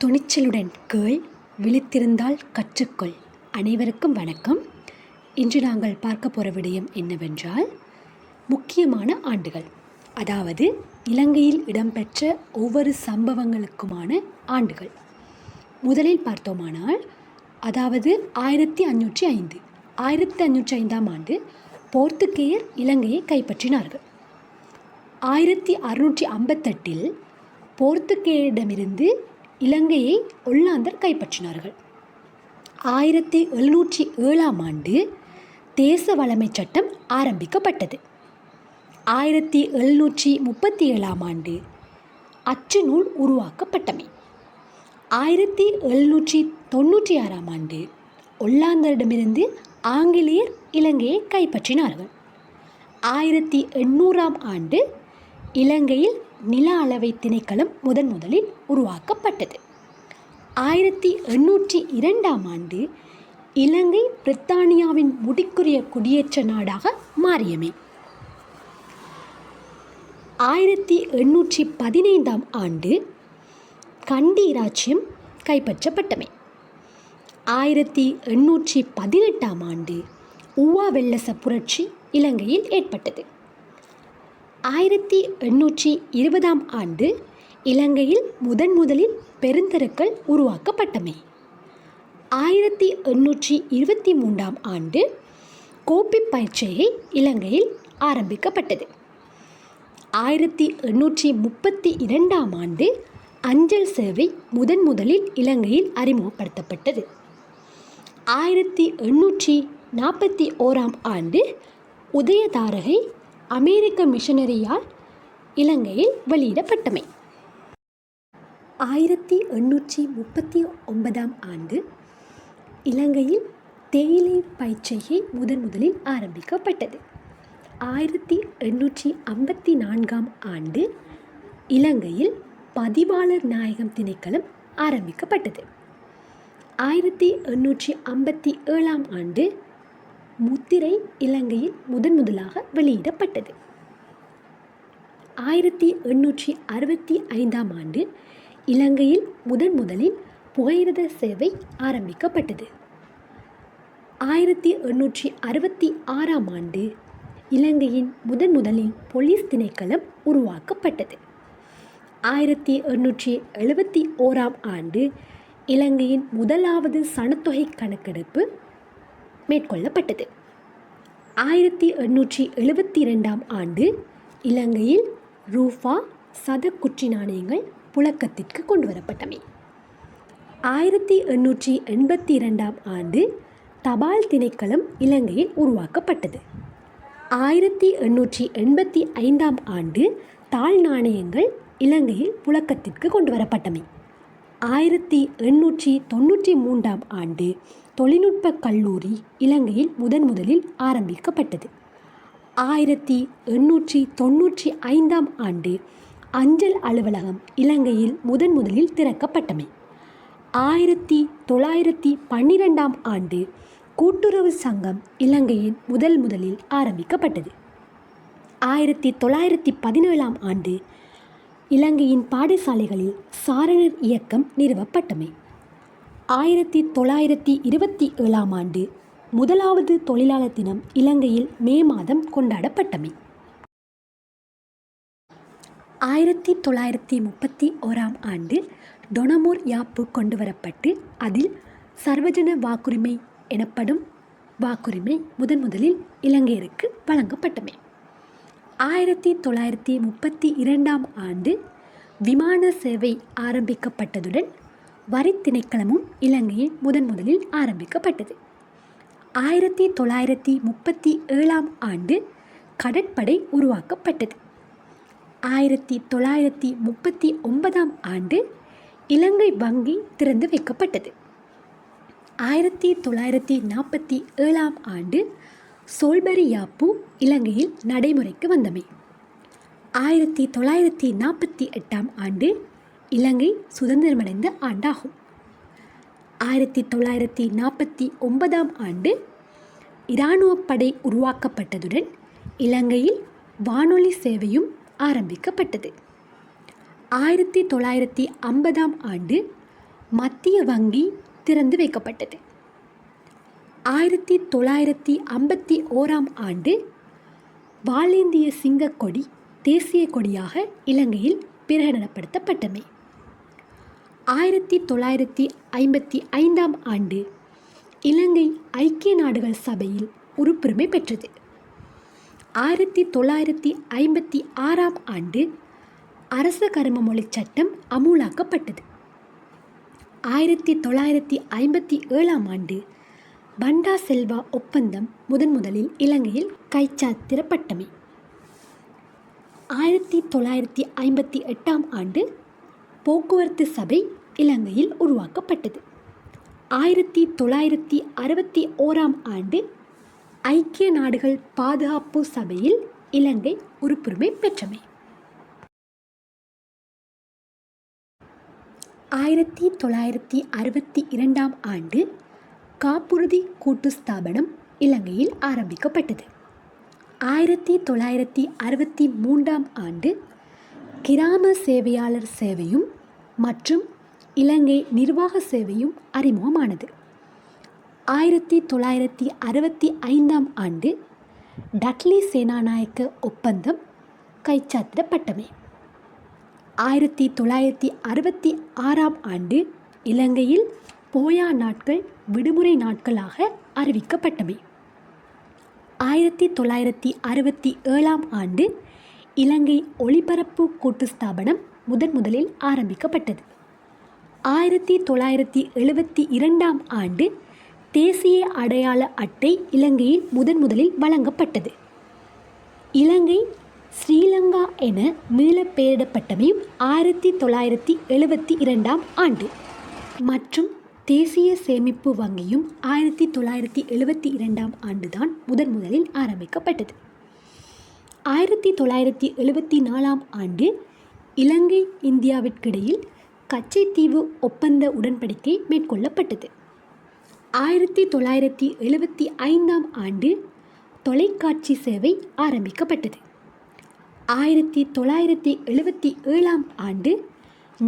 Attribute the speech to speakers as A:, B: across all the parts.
A: துணிச்சலுடன் கேள், விழித்திருந்தால் கற்றுக்கொள். அனைவருக்கும் வணக்கம். இன்று நாங்கள் பார்க்க போகிற விடயம் என்னவென்றால், முக்கியமான ஆண்டுகள், அதாவது இலங்கையில் இடம்பெற்ற ஒவ்வொரு சம்பவங்களுக்குமான ஆண்டுகள். முதலில் பார்த்தோமானால், அதாவது 1505 1505ஆம் ஆண்டு போர்த்துகேயர் இலங்கையை கைப்பற்றினார்கள். 1658 போர்த்துகேயரிடமிருந்து இலங்கையை ஒல்லாந்தர் கைப்பற்றினார்கள். 1707ஆம் ஆண்டு தேச வளமை சட்டம் ஆரம்பிக்கப்பட்டது. 1737ஆம் ஆண்டு அச்சு நூல் உருவாக்கப்பட்டமை. 1796ஆம் ஆண்டு ஒல்லாந்தரிடமிருந்து ஆங்கிலேயர் இலங்கையை கைப்பற்றினார்கள். 1800ஆம் ஆண்டு இலங்கையில் நில அளவை திணைக்களம் முதலில் உருவாக்கப்பட்டது. 1802ஆம் ஆண்டு இலங்கை பிரித்தானியாவின் முடிக்குரிய குடியேற்ற நாடாக மாறியமை. 1815ஆம் ஆண்டு கண்டி இராச்சியம் கைப்பற்றப்பட்டமை. 1818ஆம் ஆண்டு ஊவா வெள்ளச புரட்சி இலங்கையில் ஏற்பட்டது. 1820ஆம் ஆண்டு இலங்கையில் முதலில் பெருந்தெருக்கள் உருவாக்கப்பட்டமை. 1823ஆம் ஆண்டு கோப்பி பயிற்சியை இலங்கையில் ஆரம்பிக்கப்பட்டது. 1832ஆம் ஆண்டு அஞ்சல் சேவை முதலில் இலங்கையில் அறிமுகப்படுத்தப்பட்டது. 1841ஆம் ஆண்டு உதயதாரகை அமெரிக்க மிஷனரியால் இலங்கையில் வெளியிடப்பட்டமை. 1839ஆம் ஆண்டு இலங்கையில் தேயிலை பயிற்சியை முதலில் ஆரம்பிக்கப்பட்டது. 1854ஆம் ஆண்டு இலங்கையில் பதிவாளர் நாயகம் திணைக்களம் ஆரம்பிக்கப்பட்டது. 1857ஆம் ஆண்டு முத்திரை இலங்கையில் முதலாக வெளியிடப்பட்டது. 1865ஆம் ஆண்டு இலங்கையில் முதலில் புகையிரத சேவை ஆரம்பிக்கப்பட்டது. 1866ஆம் ஆண்டு இலங்கையின் முதலில் போலீஸ் திணைக்களம் உருவாக்கப்பட்டது. 1871ஆம் ஆண்டு இலங்கையின் முதலாவது சனத்தொகை கணக்கெடுப்பு மேற்கொள்ளப்பட்டது. 1872ஆம் ஆண்டு இலங்கையில் ரூபா சதக்குச்சி நாணயங்கள் புழக்கத்திற்கு கொண்டு வரப்பட்டமை. 1882ஆம் ஆண்டு தபால் திணைக்களம் இலங்கையில் உருவாக்கப்பட்டது. 1885ஆம் ஆண்டு தாழ் நாணயங்கள் இலங்கையில் புழக்கத்திற்கு கொண்டு வரப்பட்டமை. 1893ஆம் ஆண்டு தொழில்நுட்ப கல்லூரி இலங்கையில் முதலில் ஆரம்பிக்கப்பட்டது. 1895ஆம் ஆண்டு அஞ்சல் அலுவலகம் இலங்கையில் முதலில் திறக்கப்பட்டமை. 1912ஆம் ஆண்டு கூட்டுறவு சங்கம் இலங்கையில் முதலில் ஆரம்பிக்கப்பட்டது. 1917ஆம் ஆண்டு இலங்கையின் பாடசாலைகளில் சாரணர் இயக்கம் நிறுவப்பட்டமை. 1927ஆம் ஆண்டு முதலாவது தொழிலாளர் தினம் இலங்கையில் மே மாதம் கொண்டாடப்பட்டமை. 1931ஆம் ஆண்டு டொனமூர் யாப்பு கொண்டு வரப்பட்டு அதில் சர்வஜன வாக்குரிமை எனப்படும் வாக்குரிமை முதலில் இலங்கையருக்கு வழங்கப்பட்டமை. 1932ஆம் ஆண்டு விமான சேவை ஆரம்பிக்கப்பட்டதுடன் வரி திணைக்களமும் இலங்கையில் முதலில் ஆரம்பிக்கப்பட்டது. 1937ஆம் ஆண்டு கடற்படை உருவாக்கப்பட்டது. 1939ஆம் ஆண்டு இலங்கை வங்கி திறந்து வைக்கப்பட்டது. 1947ஆம் ஆண்டு சோல்பரி யாப்பு இலங்கையில் நடைமுறைக்கு வந்தமை. 1948ஆம் ஆண்டு இலங்கை சுதந்திரமடைந்த ஆண்டாகும். 1949ஆம் ஆண்டு இராணுவப்படை உருவாக்கப்பட்டதுடன் இலங்கையில் வானொலி சேவையும் ஆரம்பிக்கப்பட்டது. 1950ஆம் ஆண்டு மத்திய வங்கி திறந்து வைக்கப்பட்டது. 1951 ஆண்டு வாளேந்திய சிங்கக்கொடி தேசிய கொடியாக இலங்கையில் பிரகடனப்படுத்தப்பட்டமை. 1955 ஆண்டு இலங்கை ஐக்கிய நாடுகள் சபையில் உறுப்புரிமை பெற்றது. 1956 ஆண்டு அரச கரும மொழி சட்டம் அமுலாக்கப்பட்டது. 1957 ஆண்டு பண்டா செல்வா ஒப்பந்தம் முதலில் இலங்கையில் கைச்சாத்திடப்பட்டமை. 1958 ஆண்டு போக்குவரத்து சபை இலங்கையில் உருவாக்கப்பட்டது. 1961 ஆண்டு ஐக்கிய நாடுகள் பாதுகாப்பு சபையில் இலங்கை உறுப்புரிமை பெற்றமை. 1962 ஆண்டு காப்புறுதி கூட்டு ஸ்தாபனம் இலங்கையில் ஆரம்பிக்கப்பட்டது. 1963 ஆண்டு கிராம சேவையாளர் சேவையும் மற்றும் இலங்கை நிர்வாக சேவையும் அறிமுகமானது. 1965 ஆண்டு டட்லி சேனாநாயக்க ஒப்பந்தம் கைச்சாத்திடப்பட்டமை. 1966 ஆண்டு இலங்கையில் போயா நாட்கள் விடுமுறை நாட்களாக அறிவிக்கப்பட்டமை. 1967 ஆண்டு இலங்கை ஒளிபரப்பு கூட்டு ஸ்தாபனம் முதலில் ஆரம்பிக்கப்பட்டது. 1972 ஆண்டு தேசிய அடையாள அட்டை இலங்கையில் முதலில் வழங்கப்பட்டது. இலங்கை ஸ்ரீலங்கா என மீள பெயரிடப்பட்டமையும் 1972 ஆண்டு மற்றும் தேசிய சேமிப்பு வங்கியும் 1972 ஆண்டுதான் முதலில் ஆரம்பிக்கப்பட்டது. 1974 ஆண்டு இலங்கை இந்தியாவிற்கிடையில் கச்சைத்தீவு ஒப்பந்த உடன்படிக்கை மேற்கொள்ளப்பட்டது. 1975 ஆண்டு தொலைக்காட்சி சேவை ஆரம்பிக்கப்பட்டது. 1977 ஆண்டு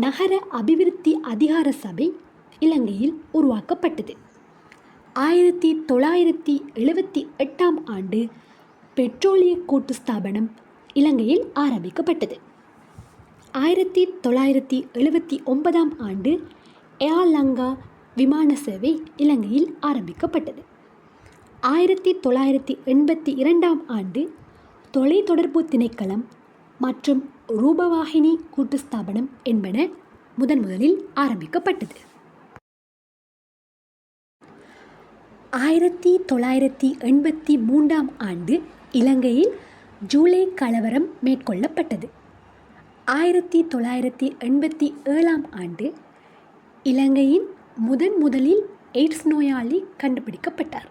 A: நகர அபிவிருத்தி அதிகார சபை இலங்கையில் உருவாக்கப்பட்டது. 1978 ஆண்டு பெட்ரோலிய கூட்டு ஸ்தாபனம் இலங்கையில் ஆரம்பிக்கப்பட்டது. 1979 ஆண்டு ஏர் லங்கா விமான சேவை இலங்கையில் ஆரம்பிக்கப்பட்டது. 1982 ஆண்டு தொலைத்தொடர்பு திணைக்களம் மற்றும் ரூபவாகினி கூட்டு ஸ்தாபனம் என்பன முதலில் ஆரம்பிக்கப்பட்டது. 1983 ஆண்டு இலங்கையில் ஜூலை கலவரம் மேற்கொள்ளப்பட்டது. 1987 ஆண்டு இலங்கையின் முதலில் எய்ட்ஸ் நோயாளி கண்டுபிடிக்கப்பட்டார்.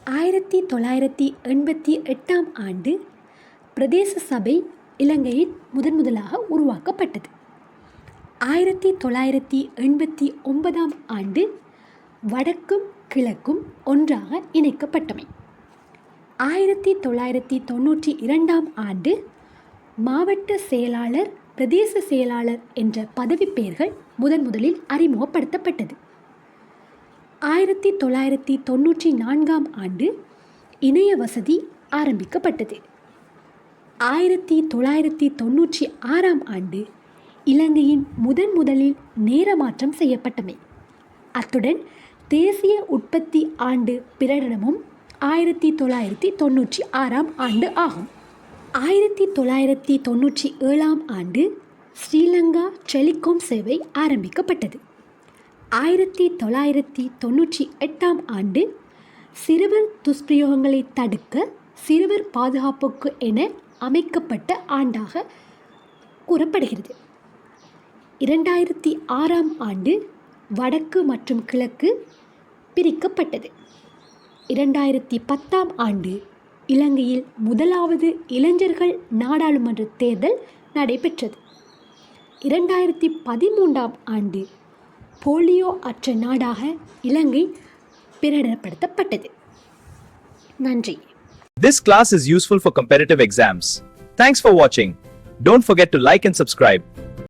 A: 1988 ஆண்டு பிரதேச சபை இலங்கையில் முதலாக உருவாக்கப்பட்டது. 1989 ஆண்டு வடக்கும் கிழக்கும் ஒன்றாக இணைக்கப்பட்டமை. 1992 ஆண்டு மாவட்ட செயலாளர் பிரதேச செயலாளர் என்ற பதவி பெயர்கள் முதலில் அறிமுகப்படுத்தப்பட்டது. 1994 ஆண்டு இணைய வசதி ஆரம்பிக்கப்பட்டது. 1996 ஆண்டு இலங்கையின் முதலில் நேர மாற்றம் செய்யப்பட்டமை. அத்துடன் தேசிய உற்பத்தி ஆண்டு பிரகடனமும் 1996 ஆண்டு ஆகும். 1997 ஆண்டு ஸ்ரீலங்கா டெலிகாம் சேவை ஆரம்பிக்கப்பட்டது. 1998 ஆண்டு சிறுவர் துஷ்பிரயோகங்களை தடுக்க சிறுவர் பாதுகாப்புக்கு என அமைக்கப்பட்ட ஆண்டாக கூறப்படுகிறது. 2006 ஆண்டு வடக்கு மற்றும் கிழக்கு பிரிக்கப்பட்டது. 2010 ஆண்டு இலங்கையில் முதலாவது இளைஞர்கள் நாடாளுமன்ற தேர்தல் நடைபெற்றது. 2013 ஆண்டு போலியோ அற்ற நாடாக இலங்கை பிரகடனப்படுத்தப்பட்டது. நன்றி.
B: This class is useful for competitive exams. Thanks for watching. Don't forget to like and subscribe.